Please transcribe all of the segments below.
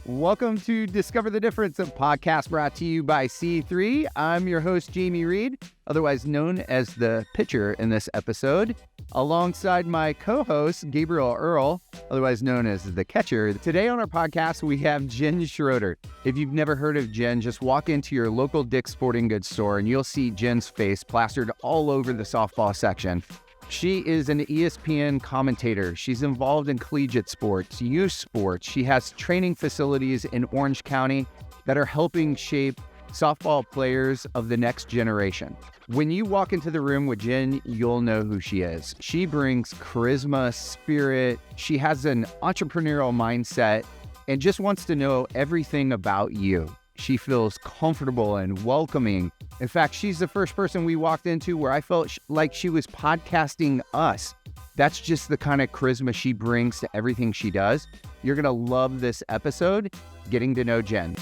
Welcome to Discover the Difference, a podcast brought to you by C3. I'm your host, Jamie Reed, otherwise known as the pitcher in this episode, alongside my co-host, Gabriel Earl, otherwise known as the catcher. Today on our podcast, we have Jen Schroeder. If you've never heard of Jen, just walk into your local Dick's Sporting Goods store and you'll see Jen's face plastered all over the softball section. She is an ESPN commentator. She's involved in collegiate sports, youth sports. She has training facilities in Orange County that are helping shape softball players of the next generation. When you walk into the room with Jen, you'll know who she is. She brings charisma, spirit. She has an entrepreneurial mindset and just wants to know everything about you. She feels comfortable and welcoming. In fact, she's the first person we walked into where I felt like she was podcasting us. That's just the kind of charisma she brings to everything she does. You're going to love this episode, getting to know Jen.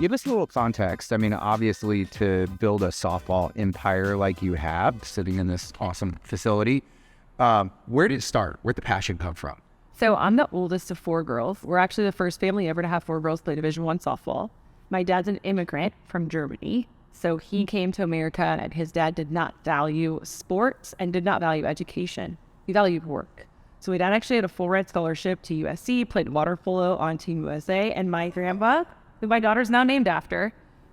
Give us a little context. I mean, obviously, to build a softball empire like you have, sitting in this awesome facility, where did it start? Where'd the passion come from? So I'm the oldest of four girls. We're actually the first family ever to have four girls play Division I softball. My dad's an immigrant from Germany. So he came to America and his dad did not value sports and did not value education. He valued work. So my dad actually had a full ride scholarship to USC, played water polo on Team USA. And my grandpa, who my daughter's now named after,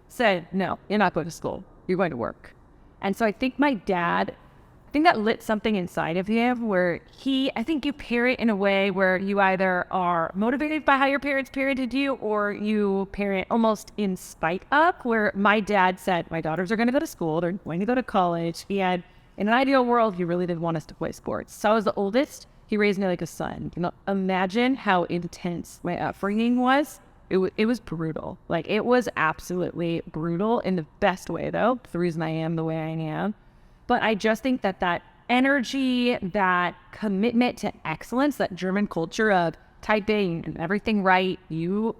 said, no, you're not going to school. You're going to work. And so I think my dad, that lit something inside of him where I think you parent in a way where you either are motivated by how your parents parented you or you parent almost in spite of, where my dad said, my daughters are going to go to school, they're going to go to college. And in an ideal world, he really did want us to play sports. So I was the oldest. He raised me like a son. You know, imagine how intense my upbringing was. It was brutal. Like, it was absolutely brutal in the best way, though. The reason I am the way I am. But I just think that energy, that commitment to excellence, that German culture of typing and everything right, you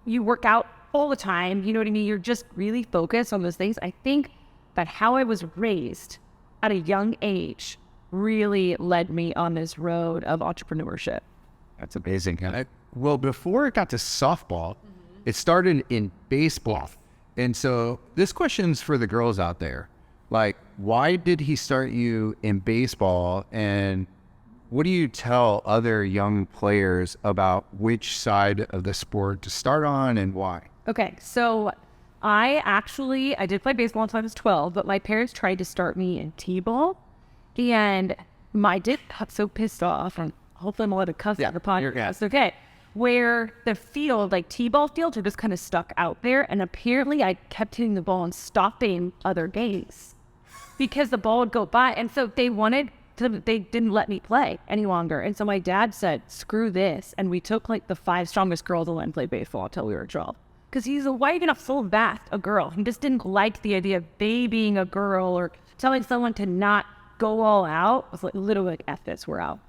work out all the time, you know what I mean? You're just really focused on those things. I think that how I was raised at a young age really led me on this road of entrepreneurship. That's amazing. Well, before it got to softball, it started in baseball. And so this question's for the girls out there. Like, why did he start you in baseball? And what do you tell other young players about which side of the sport to start on and why? Okay, so I did play baseball until I was 12, but my parents tried to start me in t-ball. And my dad got so pissed off, and hopefully I'm allowed to cuss on the podcast. Okay. Where the field, like t-ball fields, are just kind of stuck out there. And apparently I kept hitting the ball and stopping other games because the ball would go by. And so they didn't let me play any longer. And so my dad said, screw this. And we took like the 5 strongest girls to let him play baseball until we were 12. Because he's a white enough full bath a girl. He just didn't like the idea of babying a girl or telling someone to not go all out. It was like literally like, F this, we're out.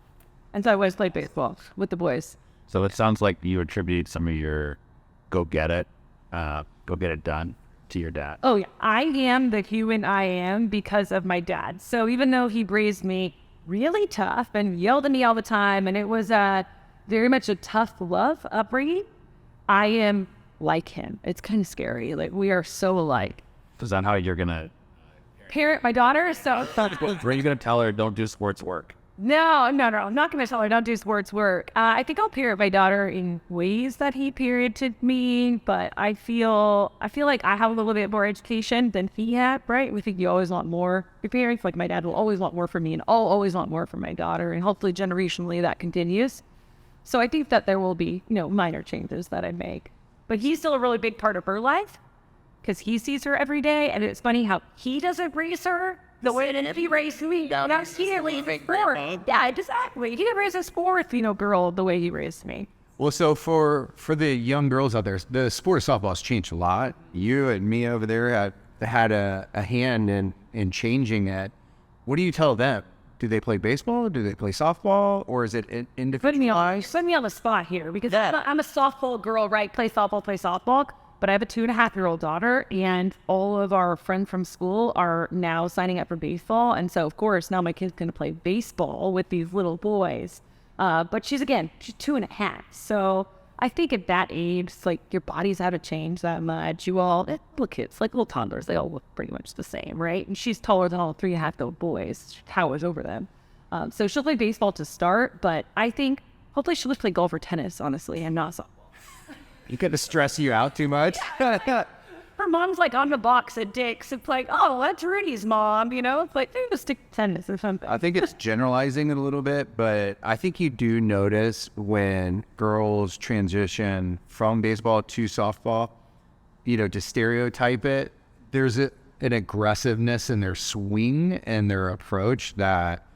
And so I always played baseball with the boys. So it sounds like you attribute some of your go get it done to your dad. Oh yeah, I am the human I am because of my dad. So even though he raised me really tough and yelled at me all the time, and it was very much a tough love upbringing, I am like him. It's kind of scary. Like, we are so alike. Is that how you're gonna parent my daughter? So are you gonna tell her don't do sports work? No. I'm not going to tell her don't do sports work. I think I'll parent my daughter in ways that he parented me, but I feel like I have a little bit more education than he had, right? We think you always want more. Your parents, like my dad, will always want more from me, and I'll always want more from my daughter, and hopefully generationally that continues. So I think that there will be, minor changes that I make. But he's still a really big part of her life because he sees her every day, and it's funny how he doesn't raise her the way that he raised me. No, he didn't raise a sport. Yeah, exactly. He didn't raise a sport, girl the way he raised me. Well, so for the young girls out there, the sport of softball has changed a lot. You and me over there had a hand in changing it. What do you tell them? Do they play baseball? Do they play softball? Or is it individualized? Put me on the spot here because I'm a softball girl, right? Play softball. But I have a 2.5-year-old daughter, and all of our friends from school are now signing up for baseball. And so, of course, now my kid's going to play baseball with these little boys. But she's 2.5. So I think at that age, it's like your body's out of change that much. Little kids, like little toddlers, they all look pretty much the same, right? And she's taller than all 3.5-year-old boys. She towers over them. So she'll play baseball to start, but I think hopefully she'll just play golf or tennis, honestly, and not softball. You gonna stress you out too much? Her mom's like on the box at Dick's. It's like, oh, that's Rudi's mom, It's like, maybe just stick to tennis or something. I think it's generalizing it a little bit, but I think you do notice when girls transition from baseball to softball, to stereotype it, there's an aggressiveness in their swing and their approach that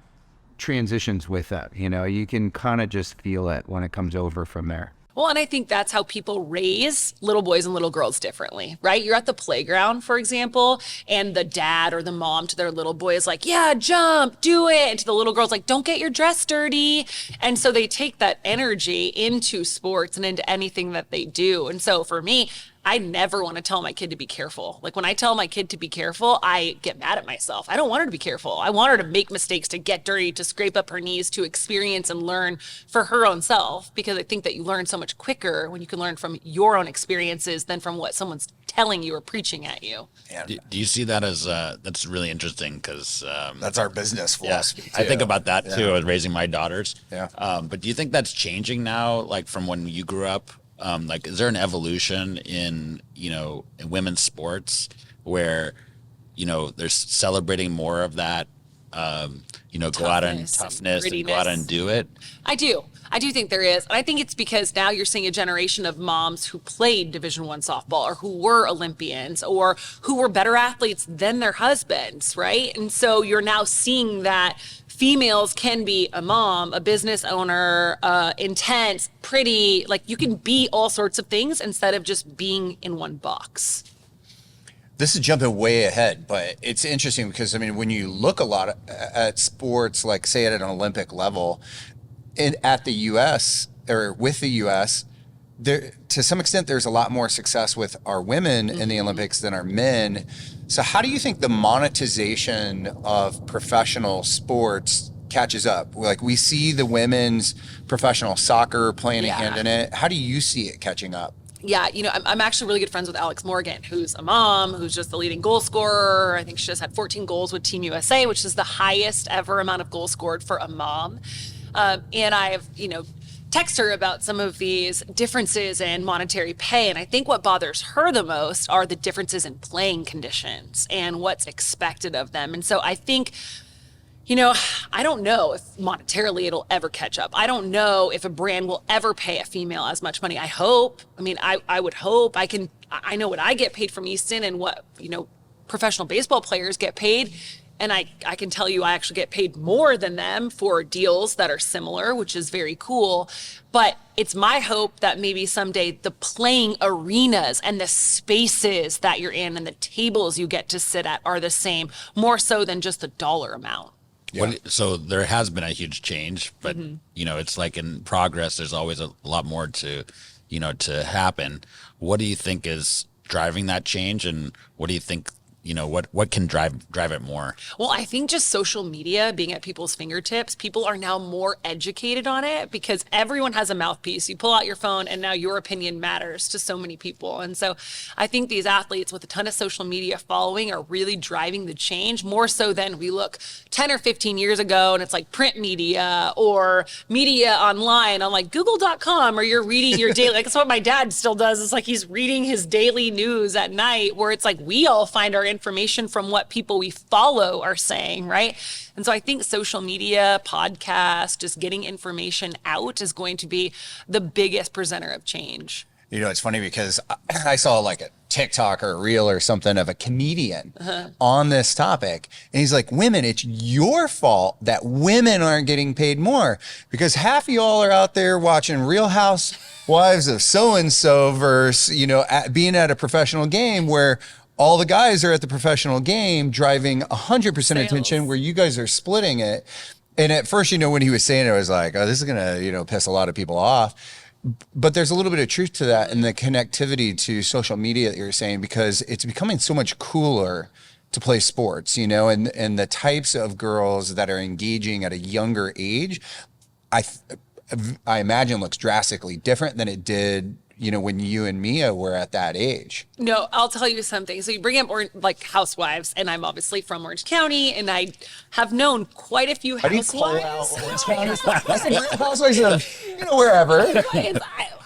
transitions with that. You can kind of just feel it when it comes over from there. Well, and I think that's how people raise little boys and little girls differently, right? You're at the playground, for example, and the dad or the mom to their little boy is like, yeah, jump, do it. And to the little girl's like, don't get your dress dirty. And so they take that energy into sports and into anything that they do. And so for me, I never want to tell my kid to be careful. Like when I tell my kid to be careful, I get mad at myself. I don't want her to be careful. I want her to make mistakes, to get dirty, to scrape up her knees, to experience and learn for her own self, because I think that you learn so much quicker when you can learn from your own experiences than from what someone's telling you or preaching at you. Yeah. Do you see that as, that's really interesting because... that's our business philosophy too. I think about that too, with raising my daughters. Yeah. But do you think that's changing now, like from when you grew up? Like, is there an evolution in women's sports where, they're celebrating more of that, go out and toughness and go out and do it? I do think there is. And I think it's because now you're seeing a generation of moms who played Division I softball or who were Olympians or who were better athletes than their husbands, right? And so you're now seeing that females can be a mom, a business owner, intense, pretty, like you can be all sorts of things instead of just being in one box. This is jumping way ahead, but it's interesting because, when you look a lot at sports, like say at an Olympic level, at the U.S. or with the U.S., there, to some extent, there's a lot more success with our women in the Olympics than our men. So how do you think the monetization of professional sports catches up? Like we see the women's professional soccer playing a hand in it. How do you see it catching up? Yeah, I'm actually really good friends with Alex Morgan, who's a mom, who's just the leading goal scorer. I think she just had 14 goals with Team USA, which is the highest ever amount of goals scored for a mom. And I've, text her about some of these differences in monetary pay. And I think what bothers her the most are the differences in playing conditions and what's expected of them. And so I think, I don't know if monetarily it'll ever catch up. I don't know if a brand will ever pay a female as much money. I hope. I would hope. I know what I get paid from Easton and what, professional baseball players get paid. And I can tell you I actually get paid more than them for deals that are similar, which is very cool. But it's my hope that maybe someday the playing arenas and the spaces that you're in and the tables you get to sit at are the same, more so than just the dollar amount. Yeah. So there has been a huge change, but, it's like in progress, there's always a lot more to happen. What do you think is driving that change? And what do you think what can drive it more? Well, I think just social media being at people's fingertips, people are now more educated on it because everyone has a mouthpiece. You pull out your phone and now your opinion matters to so many people. And so I think these athletes with a ton of social media following are really driving the change more so than we look 10 or 15 years ago and it's like print media or media online on like google.com or you're reading your daily, like that's what my dad still does. It's like he's reading his daily news at night where it's like we all find our information from what people we follow are saying, right? And so I think social media, podcasts, just getting information out is going to be the biggest presenter of change. It's funny because I saw like a TikTok or a reel or something of a comedian on this topic. And he's like, women, it's your fault that women aren't getting paid more because half of y'all are out there watching Real Housewives of so-and-so versus, being at a professional game where all the guys are at the professional game driving 100% attention where you guys are splitting it. And at first, when he was saying it, I was like, oh, this is going to, piss a lot of people off. But there's a little bit of truth to that and the connectivity to social media that you're saying, because it's becoming so much cooler to play sports, and the types of girls that are engaging at a younger age. I imagine looks drastically different than it did, when you and Mia were at that age. No, I'll tell you something. So you bring up like housewives, and I'm obviously from Orange County, and I have known quite a few housewives. How do you call out Orange County? Housewives of, wherever.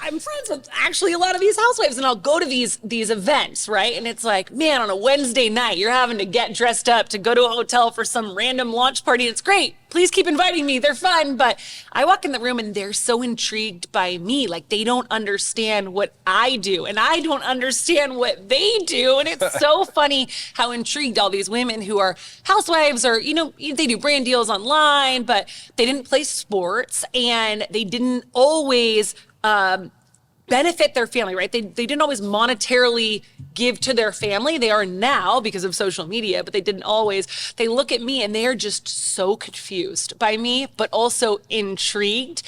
I'm friends with actually a lot of these housewives, and I'll go to these events, right? And it's like, man, on a Wednesday night, you're having to get dressed up to go to a hotel for some random launch party. It's great. Please keep inviting me. They're fun. But I walk in the room and they're so intrigued by me. Like, they don't understand what I do, and I don't understand what they do. And it's so funny how intrigued all these women who are housewives or, they do brand deals online, but they didn't play sports and they didn't always benefit their family, right? They didn't always monetarily give to their family. They are now because of social media, but they didn't always. They look at me and they are just so confused by me, but also intrigued.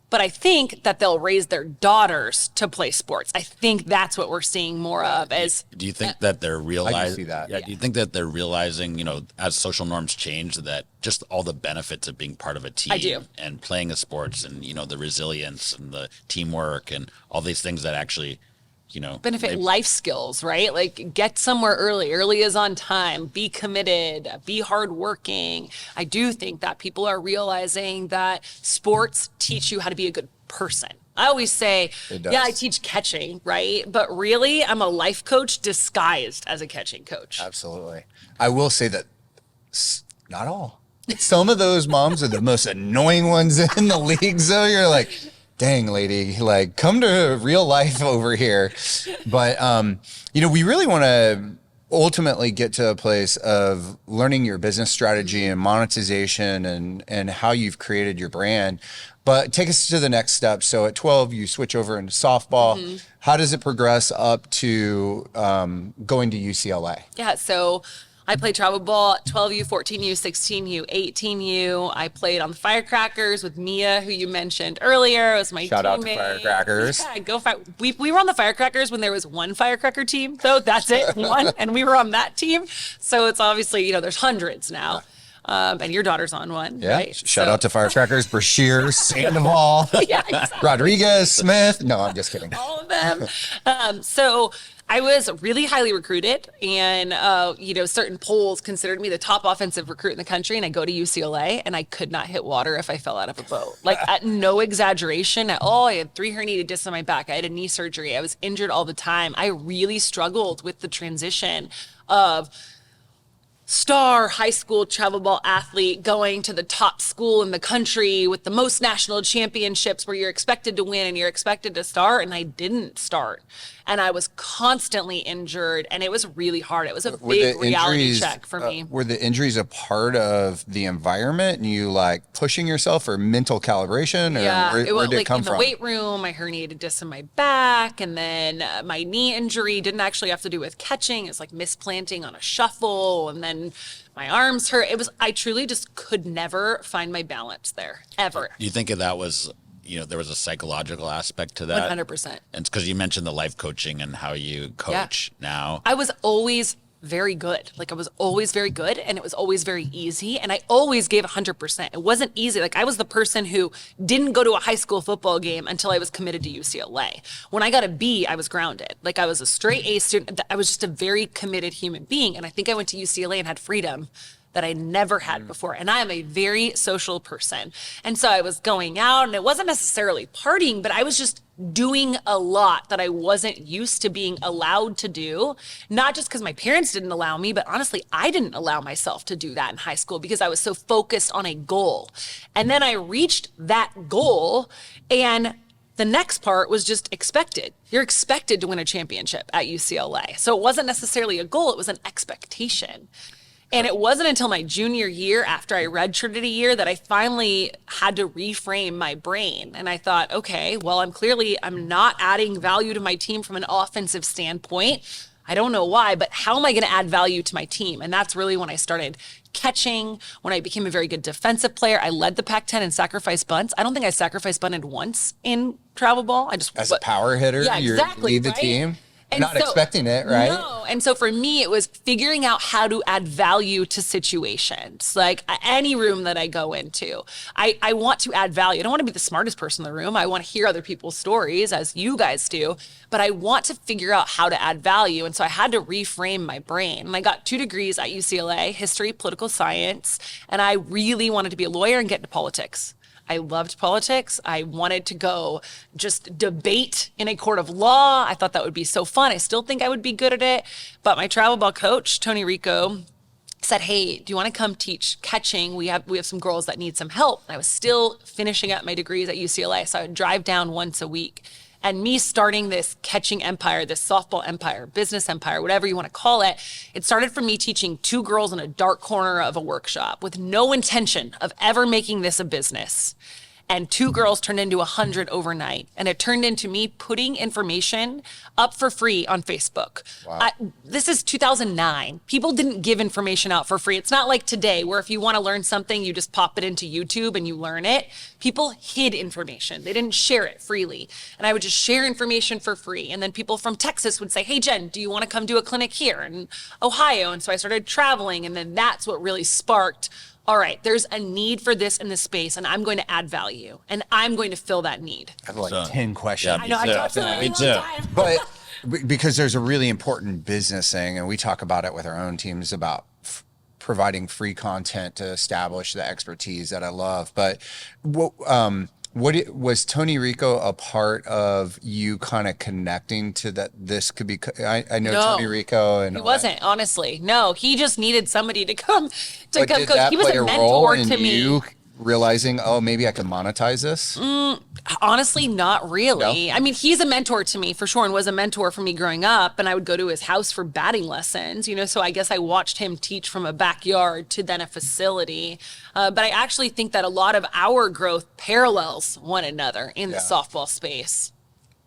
But I think that they'll raise their daughters to play sports. I think that's what we're seeing more of. Do you think that they're realizing? I can see that. Yeah. Do you think that they're realizing, as social norms change, that just all the benefits of being part of a team I do. and playing the sports and, the resilience and the teamwork and all these things that actually, benefit life skills, right? Like, get somewhere early. Early is on time. Be committed. Be hardworking. I do think that people are realizing that sports teach you how to be a good person. I always say, yeah, I teach catching, right? But really, I'm a life coach disguised as a catching coach. Absolutely. I will say that not all. Some of those moms are the most annoying ones in the league. So you're like, dang, lady, like, come to real life over here. But, we really want to ultimately get to a place of learning your business strategy and monetization and how you've created your brand. But take us to the next step. So at 12, you switch over into softball. Mm-hmm. How does it progress up to going to UCLA? Yeah, so I played travel ball, 12U, 14U, 16U, 18U. I played on the Firecrackers with Mia, who you mentioned earlier. It was my Shout teammate. out to Firecrackers. Yeah, go we were on the Firecrackers when there was one Firecracker team, though. That's it, one. And we were on that team. So it's obviously, there's hundreds now. And your daughter's on one. Yeah. Right? Shout out to Firecrackers, Brashear, Sandoval, yeah, exactly. Rodriguez, Smith. No, I'm just kidding. All of them. So I was really highly recruited, and certain polls considered me the top offensive recruit in the country. And I go to UCLA, and I could not hit water if I fell out of a boat. Like, at no exaggeration at all. I had 3 herniated discs on my back. I had a knee surgery. I was injured all the time. I really struggled with the transition of star high school travel ball athlete going to the top school in the country with the most national championships, where you're expected to win and you're expected to start. And I didn't start. And I was constantly injured, and it was really hard. It was a big reality check for me. Were the injuries a part of the environment and you like pushing yourself, or mental calibration, or yeah, where did it come in the from? weight room, I herniated discs in my back, and then my knee injury didn't actually have to do with catching. It's like misplanting on a shuffle, and then my arms hurt. I truly just could never find my balance there, ever. Do you think that was, there was a psychological aspect to that? 100%. And it's because you mentioned the life coaching and how you coach now. I was always very good. Like, I was always very good, and it was always very easy. And I always gave 100%. It wasn't easy. Like, I was the person who didn't go to a high school football game until I was committed to UCLA. When I got a B, I was grounded. Like, I was a straight A student. I was just a very committed human being. And I think I went to UCLA and had freedom that I never had before. And I am a very social person. And so I was going out, and it wasn't necessarily partying, but I was just doing a lot that I wasn't used to being allowed to do. Not just because my parents didn't allow me, but honestly, I didn't allow myself to do that in high school because I was so focused on a goal. And then I reached that goal, and the next part was just expected. You're expected to win a championship at UCLA. So it wasn't necessarily a goal, it was an expectation. And it wasn't until my junior year, after I redshirted a year, that I finally had to reframe my brain. And I thought, okay, well, I'm not adding value to my team from an offensive standpoint. I don't know why, but how am I going to add value to my team? And that's really when I started catching, when I became a very good defensive player. I led the Pac-10 in sacrifice bunts. I don't think I sacrifice bunted once in travel ball. As a power hitter, yeah, exactly, you lead the right? team. And not expecting it, right? No. And so for me, it was figuring out how to add value to situations. Like any room that I go into, I want to add value. I don't want to be the smartest person in the room. I want to hear other people's stories, as you guys do, but I want to figure out how to add value. And so I had to reframe my brain. And I got 2 degrees at UCLA, history, political science, and I really wanted to be a lawyer and get into politics. I loved politics. I wanted to go just debate in a court of law. I thought that would be so fun. I still think I would be good at it. But my travel ball coach, Tony Rico, said, hey, do you want to come teach catching? We have some girls that need some help. And I was still finishing up my degrees at UCLA, so I would drive down once a week. And me starting this catching empire, this softball empire, business empire, whatever you want to call it, it started from me teaching 2 girls in a dark corner of a workshop with no intention of ever making this a business. And 2 girls turned into 100 overnight. And it turned into me putting information up for free on Facebook. Wow. This is 2009. People didn't give information out for free. It's not like today where if you want to learn something, you just pop it into YouTube and you learn it. People hid information. They didn't share it freely. And I would just share information for free. And then people from Texas would say, hey, Jen, do you want to come do a clinic here in Ohio? And so I started traveling. And then that's what really sparked, all right, there's a need for this in this space, and I'm going to add value, and I'm going to fill that need. I have like 10 questions. Yeah, I know, I talked to Me too. But because there's a really important business thing, and we talk about it with our own teams about providing free content to establish the expertise that I love. But was Tony Rico a part of you kind of connecting to that? This could be, I know No, Tony Rico and he wasn't, honestly. No, he just needed somebody to come But come did coach. that He was play a a mentor role in to me. you realizing, oh, maybe I can monetize this? Honestly, not really. No? I mean, he's a mentor to me for sure and was a mentor for me growing up. And I would go to his house for batting lessons, so I guess I watched him teach from a backyard to then a facility. But I actually think that a lot of our growth parallels one another in the softball space.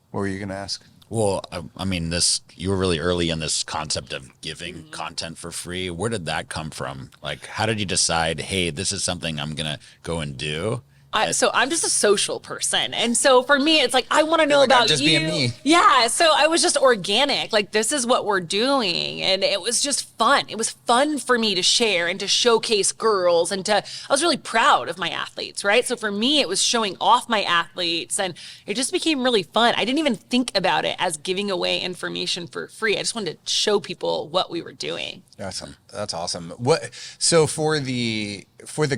What were you going to ask? Well, I mean, you were really early in this concept of giving content for free. Where did that come from? Like, how did you decide, hey, this is something I'm going to go and do? So I'm just a social person. And so for me, it's like, I want to know about just you. being me. Yeah. So I was just organic. Like, this is what we're doing. And it was just fun. It was fun for me to share and to showcase girls I was really proud of my athletes, right? So for me, it was showing off my athletes and it just became really fun. I didn't even think about it as giving away information for free. I just wanted to show people what we were doing. Awesome. That's awesome. So for the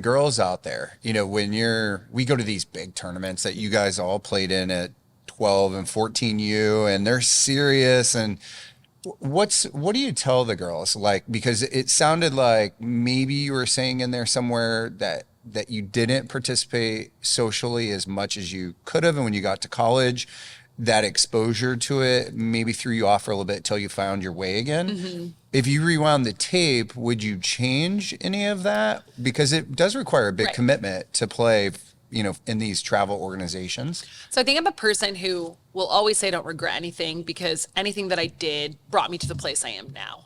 girls out there, when we go to these big tournaments that you guys all played in at 12 and 14U, and they're serious. And what do you tell the girls? Like, because it sounded like maybe you were saying in there somewhere that you didn't participate socially as much as you could have. And when you got to college, that exposure to it maybe threw you off for a little bit till you found your way again. Mm-hmm. If you rewound the tape, would you change any of that? Because it does require a big commitment to play, in these travel organizations. So I think I'm a person who will always say I don't regret anything because anything that I did brought me to the place I am now.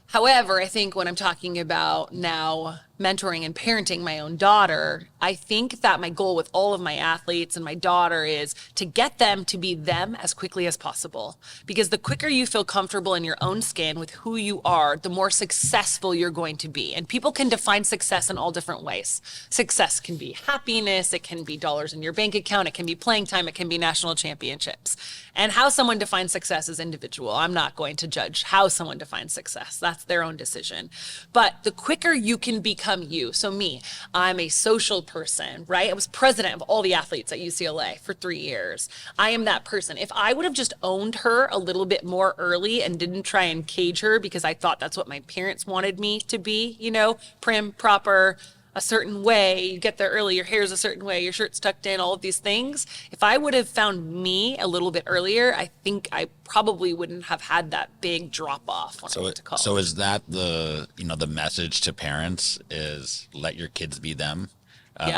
However, I think when I'm talking about now mentoring and parenting my own daughter, I think that my goal with all of my athletes and my daughter is to get them to be them as quickly as possible. Because the quicker you feel comfortable in your own skin with who you are, the more successful you're going to be. And people can define success in all different ways. Success can be happiness, it can be dollars in your bank account, it can be playing time, it can be national championships. And how someone defines success is individual. I'm not going to judge how someone defines success. That's their own decision. But the quicker you can become you. So me, I'm a social person, right? I was president of all the athletes at UCLA for 3 years. I am that person. If I would have just owned her a little bit more early and didn't try and cage her because I thought that's what my parents wanted me to be, prim, proper, a certain way, you get there early, your hair's a certain way, your shirt's tucked in, all of these things. If I would have found me a little bit earlier, I think I probably wouldn't have had that big drop off when I went to college. So is that the message to parents is let your kids be them?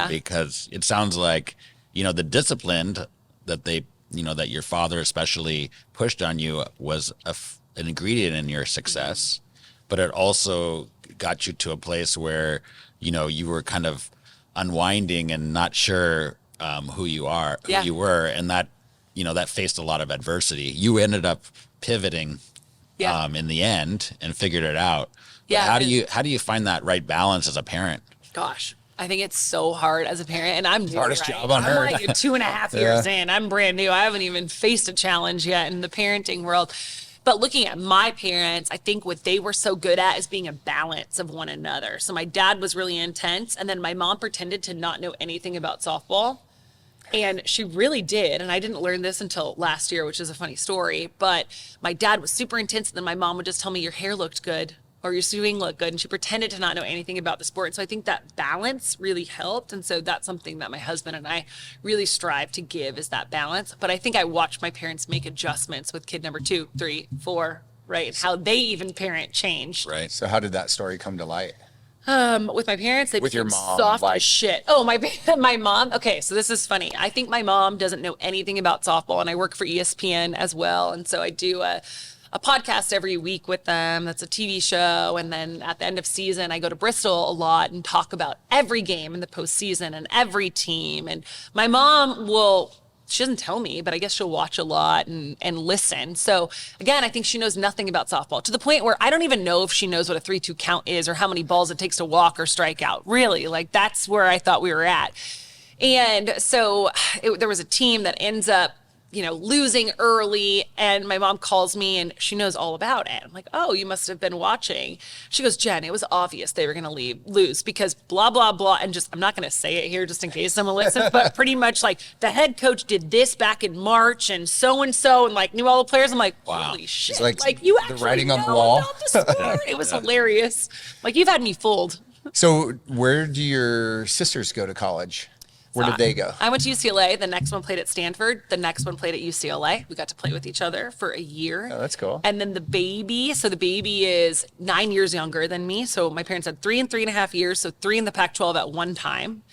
Because it sounds like, the discipline that that your father especially pushed on you was an ingredient in your success, but it also got you to a place where you were kind of unwinding and not sure who you were, and that that faced a lot of adversity. You ended up pivoting Yeah. in the end and figured it out. But Yeah. how do you find that right balance as a parent? Gosh, I think it's so hard as a parent, and I'm new, Hardest right? job on I'm earth. like 2.5 years in. I'm brand new. I haven't even faced a challenge yet in the parenting world. But looking at my parents, I think what they were so good at is being a balance of one another. So my dad was really intense, and then my mom pretended to not know anything about softball. And she really did. And I didn't learn this until last year, which is a funny story. But my dad was super intense. And then my mom would just tell me, your hair looked good or your swing looked good. And she pretended to not know anything about the sport. And so I think that balance really helped. And so that's something that my husband and I really strive to give, is that balance. But I think I watched my parents make adjustments with kid number 2, 3, 4, right? And how they even parent changed. Right. So how did that story come to light? With my parents, they With your became mom, soft like- as shit. Oh, my mom. Okay, so this is funny. I think my mom doesn't know anything about softball, and I work for ESPN as well, and so I do a podcast every week with them. That's a TV show, and then at the end of season, I go to Bristol a lot and talk about every game in the postseason and every team. And my mom will. She doesn't tell me, but I guess she'll watch a lot and listen. So again, I think she knows nothing about softball, to the point where I don't even know if she knows what a 3-2 count is or how many balls it takes to walk or strike out. Really, like that's where I thought we were at. And so there was a team that ends up, losing early, and my mom calls me and she knows all about it. I'm like, oh, you must have been watching. She goes, Jen, it was obvious they were going to lose because blah, blah, blah. And I'm not going to say it here just in case someone listens, but pretty much like the head coach did this back in March and like knew all the players. I'm like, holy shit. It's like you the actually writing on the know wall. about the sport. It was hilarious. Like, you've had me fooled. So where do your sisters go to college? Where did they go? I went to UCLA. The next one played at Stanford. The next one played at UCLA. We got to play with each other for a year. Oh, that's cool. And then the baby is 9 years younger than me. So my parents had 3 and 3.5 years. So 3 in the Pac-12 at one time.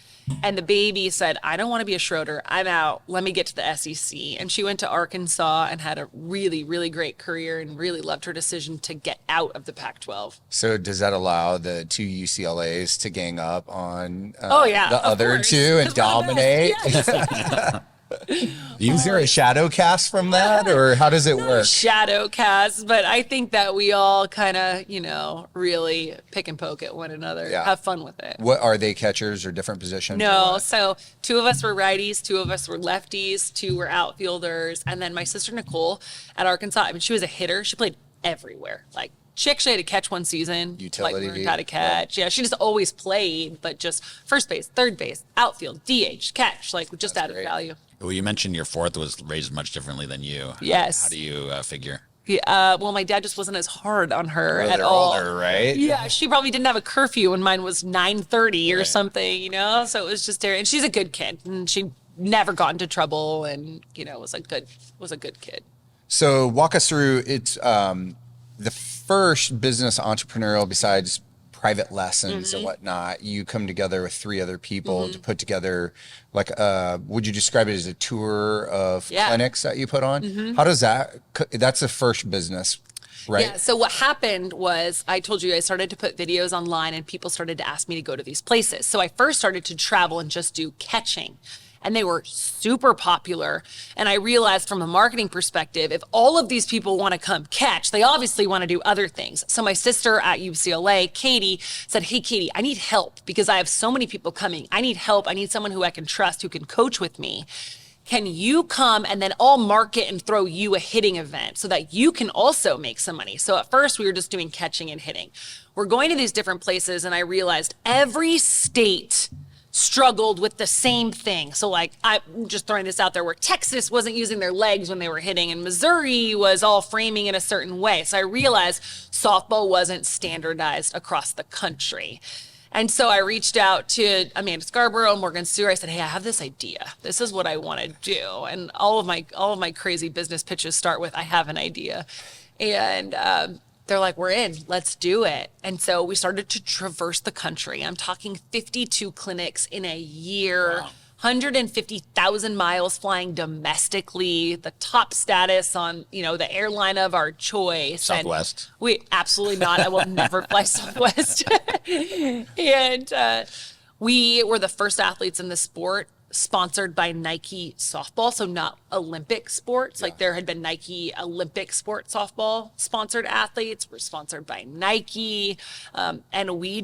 And the baby said, I don't want to be a Schroeder. I'm out. Let me get to the SEC. And she went to Arkansas and had a really, really great career and really loved her decision to get out of the Pac-12. So does that allow the 2 UCLAs to gang up on the of other course. 2 and 'Cause we're the best. dominate? Yes. Is there a shadow cast from that, or how does it work? Shadow cast, but I think that we all kind of, really pick and poke at one another, Yeah. have fun with it. What are they, catchers or different positions? or No, what? so 2 of us were righties, 2 of us were lefties, 2 were outfielders, and then my sister Nicole at Arkansas, I mean, she was a hitter. She played everywhere. Like, she actually had to catch one season. Utility. Like, learned how to catch. Yeah, she just always played, but just first base, third base, outfield, DH, catch, like just That's added great. value. Well, you mentioned your 4th was raised much differently than you. Yes. How do you figure? Yeah, well, my dad just wasn't as hard on her Well, at they're all. older, right? Yeah, she probably didn't have a curfew when mine was 9:30 or Right. something, So it was just there. And she's a good kid, and she never got into trouble, and was a good kid. So walk us through. It's the first business entrepreneurial besides private lessons and whatnot. You come together with 3 other people to put together, like, would you describe it as a tour of Yeah. clinics that you put on? How does that's the first business, right? Yeah. So what happened was, I told you I started to put videos online, and people started to ask me to go to these places. So I first started to travel and just do catching. And they were super popular. And I realized from a marketing perspective, if all of these people want to come catch, they obviously want to do other things. So my sister at UCLA, Katie, said, hey, Katie, I need help because I have so many people coming. I need help. I need someone who I can trust, who can coach with me. Can you come and then I'll market and throw you a hitting event so that you can also make some money? So at first we were just doing catching and hitting. We're going to these different places, and I realized every state struggled with the same thing. So like, I'm just throwing this out there, where Texas wasn't using their legs when they were hitting, and Missouri was all framing in a certain way. So I realized softball wasn't standardized across the country. And so I reached out to Amanda Scarborough, Morgan Stewart. I said, hey, I have this idea. This is what I want to do. And all of my crazy business pitches start with, I have an idea. And they're like, we're in, let's do it. And so we started to traverse the country. I'm talking 52 clinics in a year. Wow. 150,000 miles flying domestically, the top status on, the airline of our choice. Southwest. And we absolutely not. I will never fly Southwest. And we were the first athletes in the sport sponsored by Nike softball, so not Olympic sports. Like there had been Nike Olympic sport softball sponsored athletes. We're sponsored by Nike. And we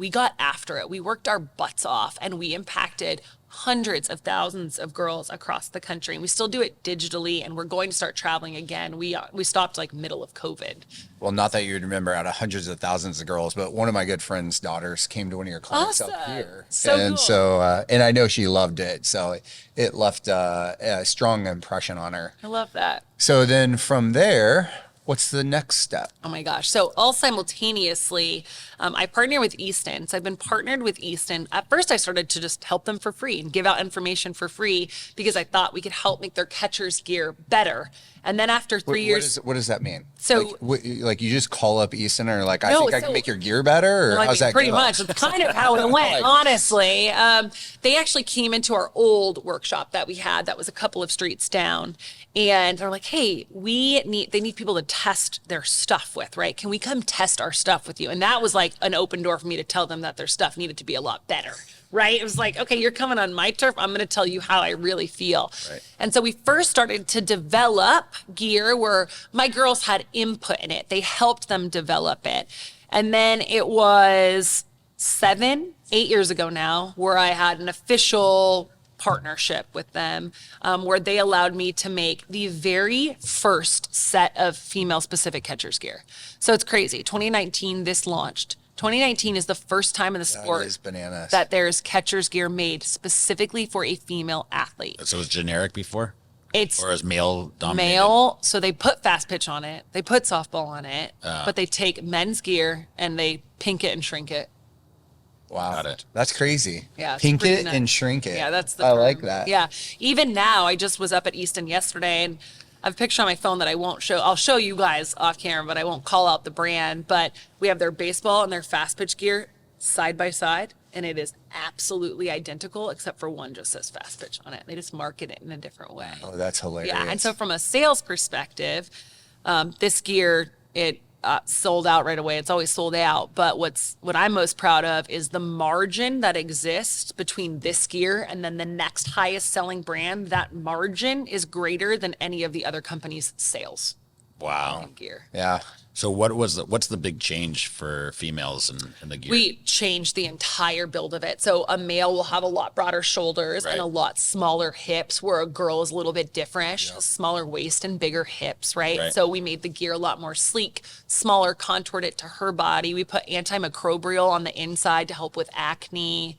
got after it. We worked our butts off and we impacted hundreds of thousands of girls across the country. And we still do it digitally, and we're going to start traveling again. We stopped like middle of COVID. Well, not that you'd remember out of hundreds of thousands of girls, but one of my good friend's daughters came to one of your clinics up here. So and cool. so, and I know she loved it. So it left a strong impression on her. I love that. So then from there, what's the next step? Oh my gosh. So all simultaneously, I partner with Easton. So I've been partnered with Easton. At first, I started to just help them for free and give out information for free because I thought we could help make their catcher's gear better. And then after 3 years. What does that mean? So like you just call up Easton or like, I No, think I can make your gear better? Or Well, how's that pretty go? much. It's kind of how it went, honestly. They actually came into our old workshop that we had that was a couple of streets down. And they're like, hey, they need people to test their stuff with, right? Can we come test our stuff with you? And that was like an open door for me to tell them that their stuff needed to be a lot better, right? It was like, okay, you're coming on my turf. I'm going to tell you how I really feel. Right. And so we first started to develop gear where my girls had input in it. They helped them develop it. And then it was 8 years ago now where I had an official partnership with them where they allowed me to make the very first set of female specific catcher's gear. So it's crazy. 2019, this launched. 2019 is the first time in the sport That is bananas. that there's catcher's gear made specifically for a female athlete. So it was generic before? It's Or is male dominated? male, so they put fast pitch on it, they put softball on it, but they take men's gear and they pink it and shrink it. Wow. Got it. That's crazy. Yeah, it's Pink pretty it nuts. and shrink it. Yeah, that's the I term. like that. Yeah. Even now, I just was up at Easton yesterday and I have a picture on my phone that I won't show. I'll show you guys off camera, but I won't call out the brand. But we have their baseball and their fast pitch gear side by side, and it is absolutely identical, except for one just says fast pitch on it. They just market it in a different way. Oh, that's hilarious. Yeah, and so from a sales perspective, this gear, it sold out right away. It's always sold out. But what I'm most proud of is the margin that exists between this gear and then the next highest selling brand. That margin is greater than any of the other companies' sales Wow. in gear. Yeah. So what's the big change for females in the gear? We changed the entire build of it. So a male will have a lot broader shoulders Right. and a lot smaller hips, where a girl is a little bit different. She has smaller waist and bigger hips, right? Right. So we made the gear a lot more sleek, smaller, contoured it to her body. We put antimicrobial on the inside to help with acne.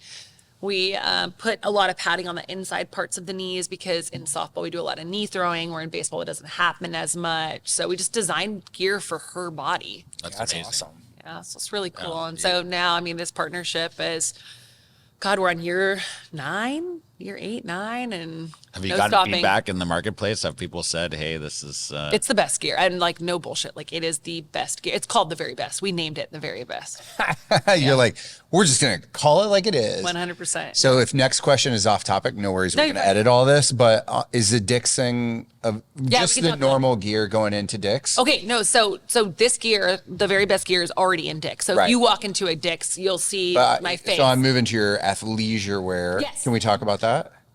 We put a lot of padding on the inside parts of the knees because in softball we do a lot of knee throwing, where in baseball it doesn't happen as much. So we just designed gear for her body. That's That's amazing. awesome. Yeah, so it's really cool. Yeah. And so now, I mean, this partnership is, God, we're on year 8, 9, and Have you no gotten stopping. feedback in the marketplace? Have people said, hey, this is... It's the best gear, and like no bullshit. Like it is the best gear. It's called the very best. We named it the very best. You're like, we're just going to call it like it is. 100%. So if next question is off topic, no worries. No, We're you're going to fine. edit all this. But is the Dick's thing we just can the talk about normal gear going into Dick's? Okay, no, so this gear, the very best gear, is already in Dick's. So Right. if you walk into a Dick's, you'll see my face. So I'm moving to your athleisure wear. Yes. Can we talk about that?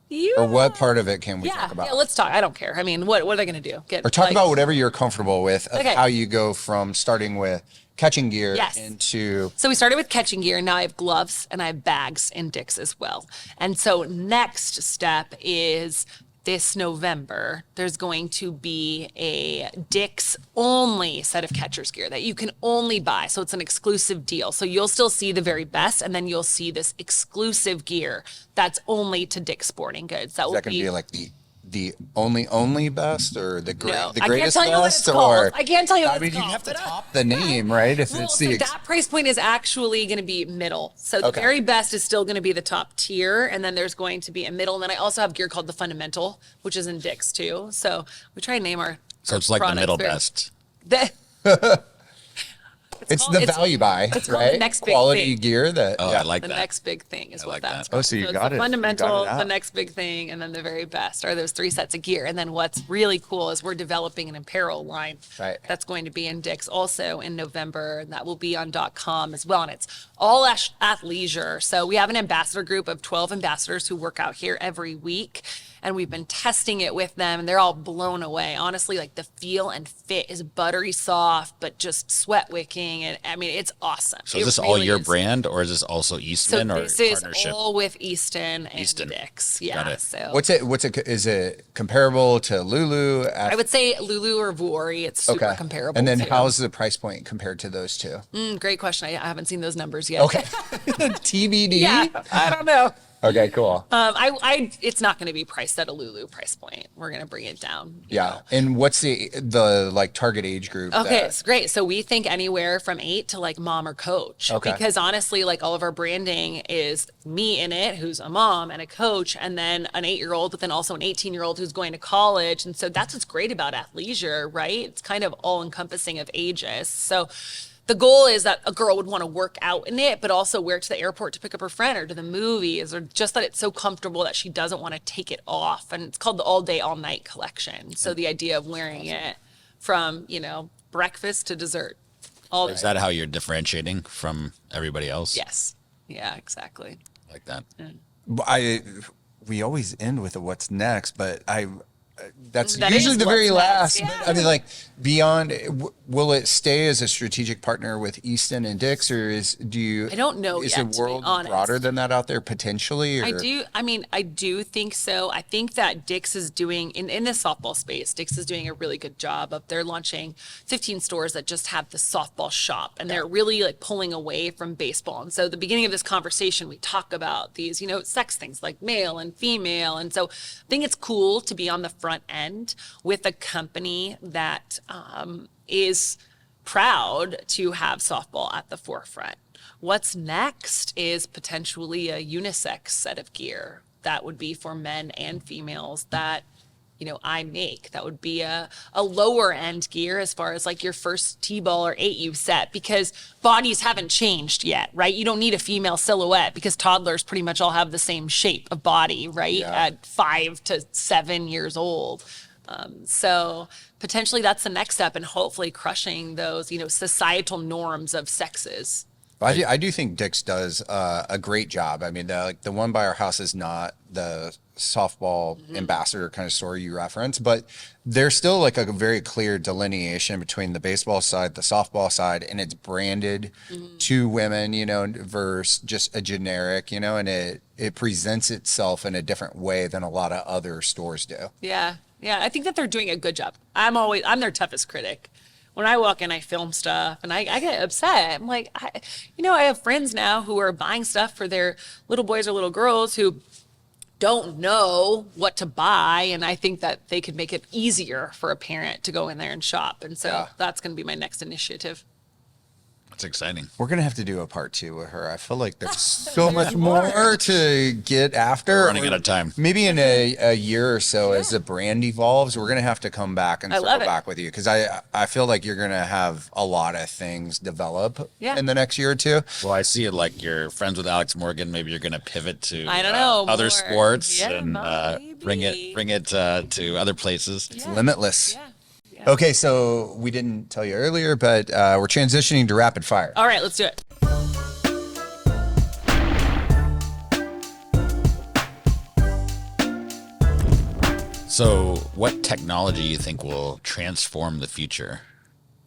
Yeah. Or what part of it can we Yeah, talk about? yeah, let's talk. I don't care. I mean, what are they going to do? Or talk about whatever you're comfortable with of Okay. how you go from starting with catching gear Yes. into... So we started with catching gear, and now I have gloves and I have bags in Dick's as well. And so next step is this November, there's going to be a Dick's only set of catcher's gear that you can only buy. So it's an exclusive deal. So you'll still see the very best, and then you'll see this exclusive gear that's only to Dick's Sporting Goods. That Is will that going to be like the only best or the great No, the I can't greatest tell you what best it's called. or I can't tell you what I mean it's you called, have to but, top the name, right? If Well, it's so the that price point is actually going to be middle. So the Okay. very best is still going to be the top tier, and then there's going to be a middle. And then I also have gear called the Fundamental, which is in Dick's too. So we try and name our So it's like the products middle very- best. The- It's the value buy, it's called right? The next big Quality thing. gear that. Oh, I like The that. next big thing is I what like that's that. called. Oh, so you it's got the it. You fundamental, got it out. the next big thing, and then the very best are those 3 sets of gear. And then what's really cool is we're developing an apparel line Right. that's going to be in Dick's also in November, and that will be on .com as well. And it's all athleisure. So we have an ambassador group of 12 ambassadors who work out here every week. And we've been testing it with them, and they're all blown away. Honestly, like the feel and fit is buttery soft, but just sweat wicking. And I mean, it's awesome. So is this It all really your is. brand, or is this also So Easton or this is partnership? all with Easton and Easton. Dick's. Got Yeah. it. So Is it comparable to Lulu? I would say Lulu or Vuori. It's super comparable. And then too. how's the price point compared to those two? Great question. I haven't seen those numbers yet. Okay. TBD? Yeah, I don't know. Okay, cool. It's not going to be priced at a Lulu price point. We're going to bring it down. you Yeah. know. And what's the like target age group? Okay, that- it's great. So we think anywhere from 8 to like mom or coach. Okay. Because honestly, like all of our branding is me in it, who's a mom and a coach, and then an 8-year-old, but then also an 18-year-old who's going to college. And so that's what's great about athleisure, right? It's kind of all encompassing of ages. So the goal is that a girl would want to work out in it, but also wear it to the airport to pick up her friend or to the movies, or just that it's so comfortable that she doesn't want to take it off. And it's called the all day, all night collection. So the idea of wearing it from, breakfast to dessert. All Is day. that how you're differentiating from everybody else? Yes. Yeah, exactly. Like that. We always end with a what's next, but that's That usually is the very what's last. next, But, I mean, like beyond, will it stay as a strategic partner with Easton and Dick's, or I don't know Is yet, the to be world honest. broader than that out there potentially? Or? I do think so. I think that Dick's is doing, in the softball space, Dick's is doing a really good job of, they're launching 15 stores that just have the softball shop, and they're really like pulling away from baseball. And so at the beginning of this conversation, we talk about these, sex things like male and female. And so I think it's cool to be on the front end with a company that is proud to have softball at the forefront. What's next is potentially a unisex set of gear that would be for men and females that I make. That would be a lower end gear as far as like your first T-ball or 8U set, because bodies haven't changed yet, right? You don't need a female silhouette because toddlers pretty much all have the same shape of body, right? Yeah. At 5 to 7 years old. So potentially that's the next step, and hopefully crushing those, societal norms of sexes. I do think Dick's does a great job. I mean, the one by our house is not the softball ambassador kind of store you reference, but there's still like a very clear delineation between the baseball side, the softball side, and it's branded to women, versus just a generic, and it presents itself in a different way than a lot of other stores do. Yeah. Yeah. I think that they're doing a good job. I'm their toughest critic. When I walk in, I film stuff and I get upset. I'm like, I have friends now who are buying stuff for their little boys or little girls who don't know what to buy. And I think that they could make it easier for a parent to go in there and shop. And so that's going to be my next initiative. That's exciting. We're going to have to do a part 2 with her. I feel like there's so much more to get after. We're running out of time. Maybe in a year or so, as the brand evolves, we're going to have to come back and circle back with you, because I feel like you're going to have a lot of things develop in the next year or two. Well, I see it like you're friends with Alex Morgan. Maybe you're going to pivot to I don't know, other more. sports Yeah, and bring it to other places. It's limitless. Yeah. Okay, so we didn't tell you earlier, but we're transitioning to rapid fire. All right, let's do it. So, what technology you think will transform the future?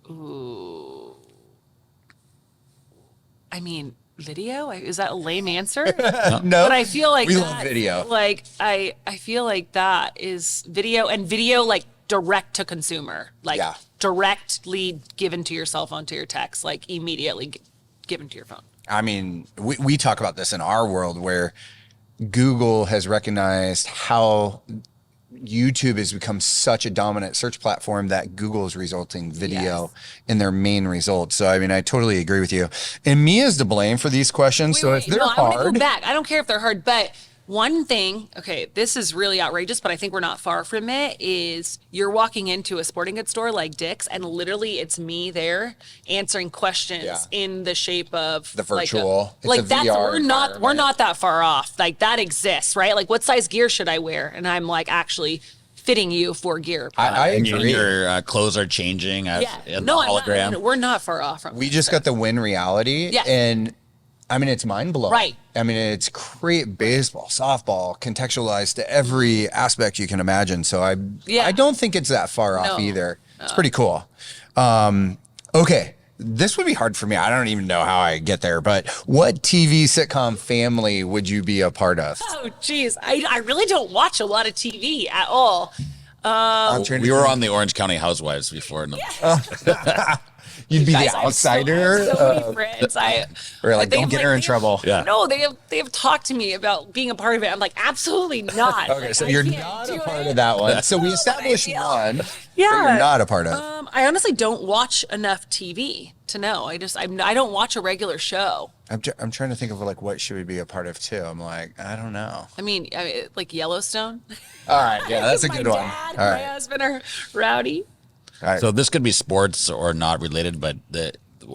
Ooh. I mean, video? Is that a lame answer? No, But I feel like we that, love video. Like I feel like that is video, and video like direct to consumer, like directly given to your cell phone, to your text, like immediately given to your phone. I mean, we talk about this in our world where Google has recognized how YouTube has become such a dominant search platform that Google is resulting video in their main results. So, I mean, I totally agree with you. And Mia's to blame for these questions. So if they're I want to hard, go back. I don't care if they're hard, but One thing, okay, this is really outrageous, but I think we're not far from it, is you're walking into a sporting goods store like Dick's, and literally it's me there answering questions in the shape of the virtual, like it's a that's VR we're not that far off. Like that exists, right? Like what size gear should I wear? And I'm like actually fitting you for gear. I And agree. your clothes are changing in the I'm hologram. not, we're not far off from We it, just got the Win reality, and I mean, it's mind blowing. Right. I mean, it's great baseball, softball, contextualized to every aspect you can imagine. So I don't think it's that far off either. It's pretty cool. Okay. This would be hard for me. I don't even know how I get there, but what TV sitcom family would you be a part of? Oh, geez. I really don't watch a lot of TV at all. We were on the Orange County Housewives before. You'd be Guys, the I have outsider. so many friends. Or like, don't get her in trouble. Yeah. No, they have talked to me about being a part of it. I'm like, absolutely not. Okay, so I you're can't not do a part it. of that one. So we established one. Yeah. That you're not a part of. I honestly don't watch enough TV to know. I don't watch a regular show. I'm trying to think of like what should we be a part of too. I'm like, I don't know. I mean, like Yellowstone. All right, yeah, that's a My good one. dad, All my right. husband are rowdy. All right. So this could be sports or not related, but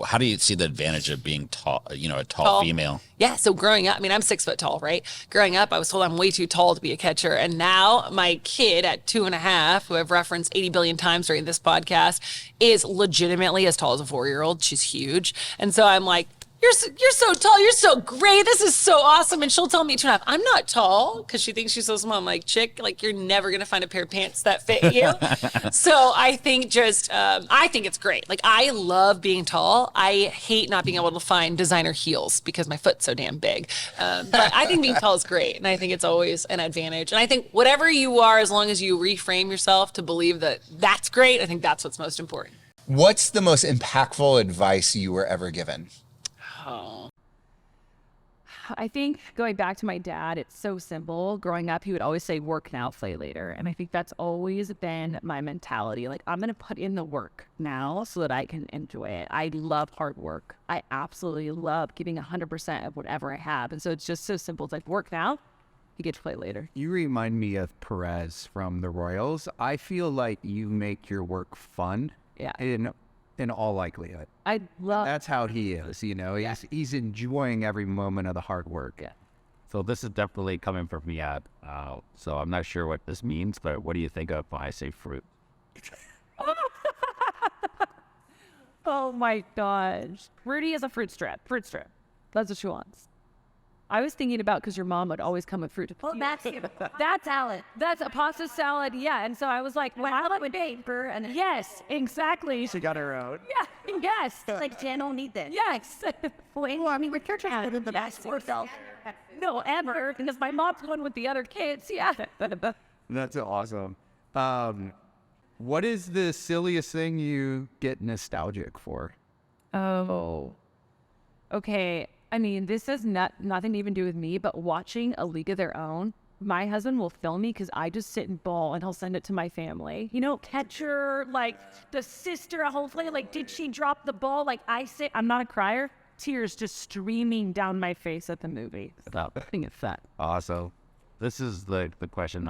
how do you see the advantage of being tall? A tall female. Yeah. So growing up, I mean, I'm 6 foot tall, right? Growing up, I was told I'm way too tall to be a catcher. And now my kid at 2.5, who I've referenced 80 billion times during this podcast, is legitimately as tall as a 4-year-old. She's huge. And so I'm like, you're so tall. You're so great. This is so awesome. And she'll tell me 2.5, I'm not tall, because she thinks she's so small. I'm like, chick, like you're never going to find a pair of pants that fit you. So I think I think it's great. Like I love being tall. I hate not being able to find designer heels because my foot's so damn big. But I think being tall is great. And I think it's always an advantage. And I think whatever you are, as long as you reframe yourself to believe that that's great, I think that's what's most important. What's the most impactful advice you were ever given? I think going back to my dad, it's so simple. Growing up, he would always say, work now, play later. And I think that's always been my mentality. Like, I'm going to put in the work now so that I can enjoy it. I love hard work. I absolutely love giving 100% of whatever I have. And so it's just so simple. It's like, work now, you get to play later. You remind me of Perez from the Royals. I feel like you make your work fun. Yeah. In all likelihood. I love That's how he is, he's enjoying every moment of the hard work. Yeah. So this is definitely coming from me. So I'm not sure what this means, but what do you think of when I say fruit? Oh my gosh. Rudi is a fruit strip. That's what she wants. I was thinking about, because your mom would always come with fruit. Well, that's salad. That's a pasta salad, yeah. And so I was like, Well, I would paper and yes, exactly. She got her own. Yeah, yes. like Jen don't need this. Yes. Well, I mean, we're church out of the best for self. No, ever, because my mom's one with the other kids, yeah. That's awesome. What is the silliest thing you get nostalgic for? Oh. Okay. I mean, this has nothing to even do with me, but watching A League of Their Own, my husband will film me because I just sit and bawl, and he'll send it to my family. Catcher, like the sister, hopefully, like, did she drop the ball? Like, I'm not a crier. Tears just streaming down my face at the movie. I think it's that. Awesome. This is the question,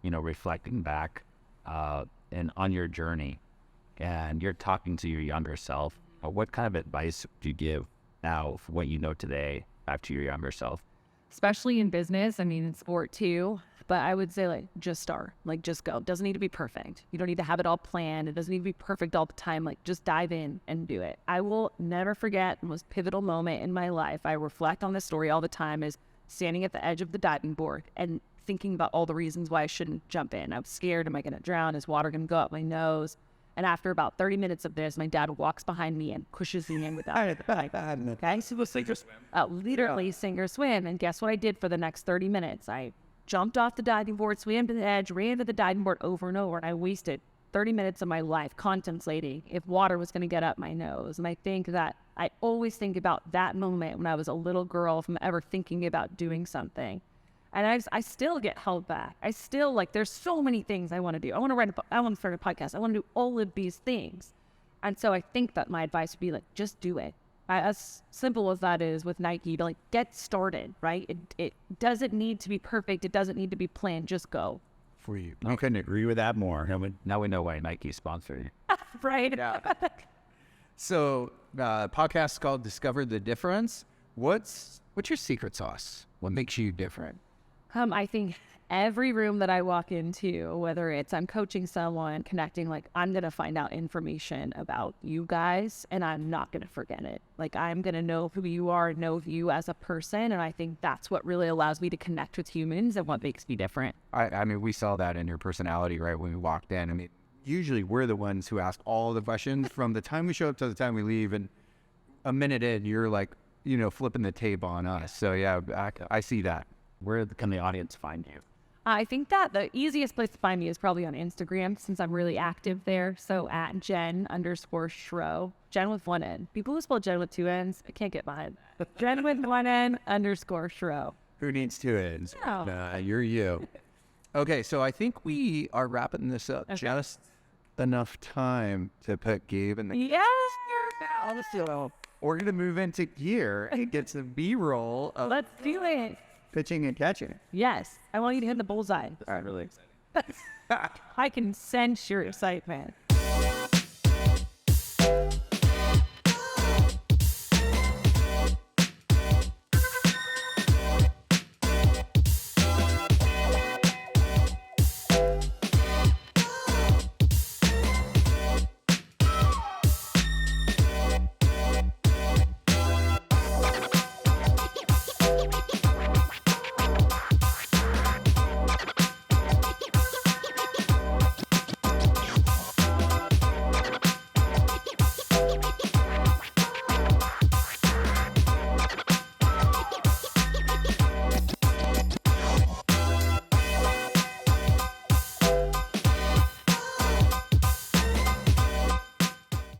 reflecting back and on your journey, and you're talking to your younger self. What kind of advice do you give now for what you know today back to your younger self? Especially in business, I mean, in sport too. But I would say, just start. Just go. It doesn't need to be perfect. You don't need to have it all planned. It doesn't need to be perfect all the time. Just dive in and do it. I will never forget the most pivotal moment in my life. I reflect on this story all the time, is standing at the edge of the diving board and thinking about all the reasons why I shouldn't jump in. I was scared. Am I going to drown? Is water going to go up my nose? And after about 30 minutes of this, my dad walks behind me and pushes me in without. Okay? So sink or swim. Literally sink or swim. And guess what I did for the next 30 minutes? I jumped off the diving board, swam to the edge, ran to the diving board over and over. And I wasted 30 minutes of my life contemplating if water was going to get up my nose. And I think that I always think about that moment when I was a little girl, if I'm ever thinking about doing something. And I still get held back. I still, there's so many things I want to do. I want to start a podcast. I want to do all of these things. And so I think that my advice would be, just do it. as simple as that is with Nike, to like get started, right? It doesn't need to be perfect. It doesn't need to be planned. Just go. For you. I couldn't agree with that more. Now we know why Nike sponsored you. Right. Yeah. So, podcast is called Discover the Difference. What's your secret sauce? What makes you different? I think every room that I walk into, whether it's I'm coaching someone, connecting, like I'm going to find out information about you guys and I'm not going to forget it. Like I'm going to know who you are, know you as a person. And I think that's what really allows me to connect with humans and what makes me different. I mean, we saw that in your personality, right, when we walked in. I mean, usually we're the ones who ask all the questions from the time we show up to the time we leave. And a minute in, you're like, flipping the tape on us. So yeah, I see that. Where can the audience find you? I think that the easiest place to find me is probably on Instagram since I'm really active there. So at Jen_Schroeder. Jen with one N. People who spell Jen with two N's, I can't get behind that. Jen with one N _Schroeder. Who needs two N's? No. Nah, you're you. Okay, so I think we are wrapping this up. Okay. Just enough time to put Gabe in the Yes. We're going to move into gear and get some B-roll of Let's do it. pitching and catching. Yes. I want you to hit the bullseye. All right, really excited. I can sense your excitement.